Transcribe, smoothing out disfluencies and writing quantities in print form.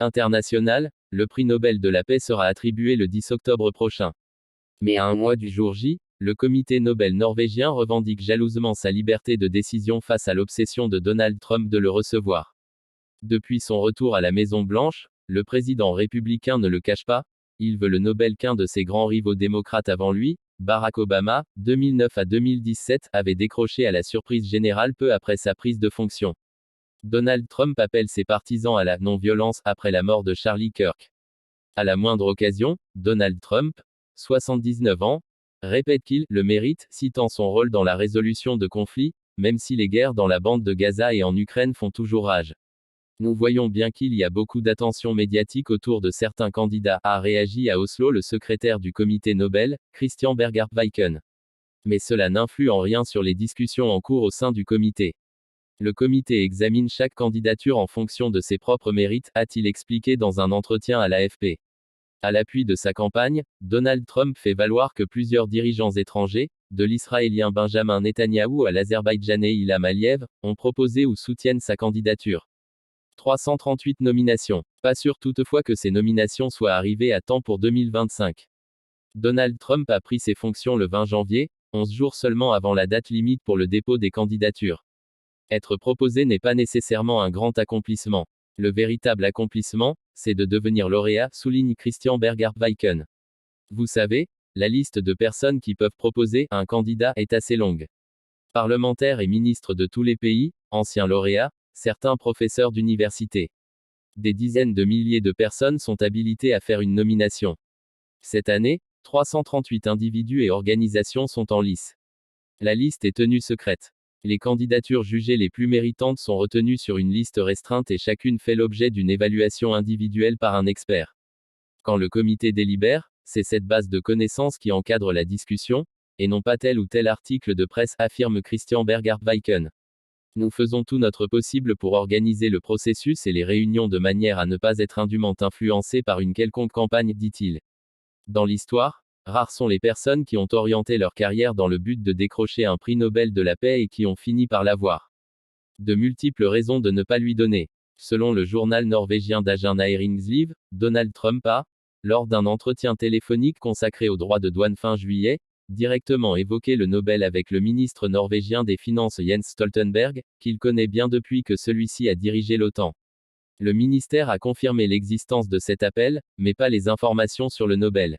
international, le prix Nobel de la paix sera attribué le 10 octobre prochain. Mais à un mois du jour J, le comité Nobel norvégien revendique jalousement sa liberté de décision face à l'obsession de Donald Trump de le recevoir. Depuis son retour à la Maison-Blanche, le président républicain ne le cache pas, il veut le Nobel qu'un de ses grands rivaux démocrates avant lui, Barack Obama, 2009 à 2017, avait décroché à la surprise générale peu après sa prise de fonction. Donald Trump appelle ses partisans à la non-violence après la mort de Charlie Kirk. À la moindre occasion, Donald Trump, 79 ans, répète qu'il le mérite, citant son rôle dans la résolution de conflits, même si les guerres dans la bande de Gaza et en Ukraine font toujours rage. Nous voyons bien qu'il y a beaucoup d'attention médiatique autour de certains candidats, a réagi à Oslo le secrétaire du comité Nobel, Christian Berger Viken. Mais cela n'influe en rien sur les discussions en cours au sein du comité. Le comité examine chaque candidature en fonction de ses propres mérites, a-t-il expliqué dans un entretien à l'AFP. À l'appui de sa campagne, Donald Trump fait valoir que plusieurs dirigeants étrangers, de l'Israélien Benjamin Netanyahou à l'Azerbaïdjanais Ilham Aliyev, ont proposé ou soutiennent sa candidature. 338 nominations. Pas sûr toutefois que ces nominations soient arrivées à temps pour 2025. Donald Trump a pris ses fonctions le 20 janvier, 11 jours seulement avant la date limite pour le dépôt des candidatures. Être proposé n'est pas nécessairement un grand accomplissement. Le véritable accomplissement, c'est de devenir lauréat, souligne Christian Berger Viken. Vous savez, la liste de personnes qui peuvent proposer un candidat est assez longue. Parlementaires et ministres de tous les pays, anciens lauréats, certains professeurs d'université. Des dizaines de milliers de personnes sont habilitées à faire une nomination. Cette année, 338 individus et organisations sont en lice. La liste est tenue secrète. Les candidatures jugées les plus méritantes sont retenues sur une liste restreinte et chacune fait l'objet d'une évaluation individuelle par un expert. Quand le comité délibère, c'est cette base de connaissances qui encadre la discussion, et non pas tel ou tel article de presse, affirme Christian Berger Viken. Nous faisons tout notre possible pour organiser le processus et les réunions de manière à ne pas être indûment influencés par une quelconque campagne, dit-il. Dans l'histoire, rares sont les personnes qui ont orienté leur carrière dans le but de décrocher un prix Nobel de la paix et qui ont fini par l'avoir. De multiples raisons de ne pas lui donner. Selon le journal norvégien Dagen Næringsliv, Donald Trump a, lors d'un entretien téléphonique consacré aux droits de douane fin juillet, directement évoqué le Nobel avec le ministre norvégien des Finances Jens Stoltenberg, qu'il connaît bien depuis que celui-ci a dirigé l'OTAN. Le ministère a confirmé l'existence de cet appel, mais pas les informations sur le Nobel.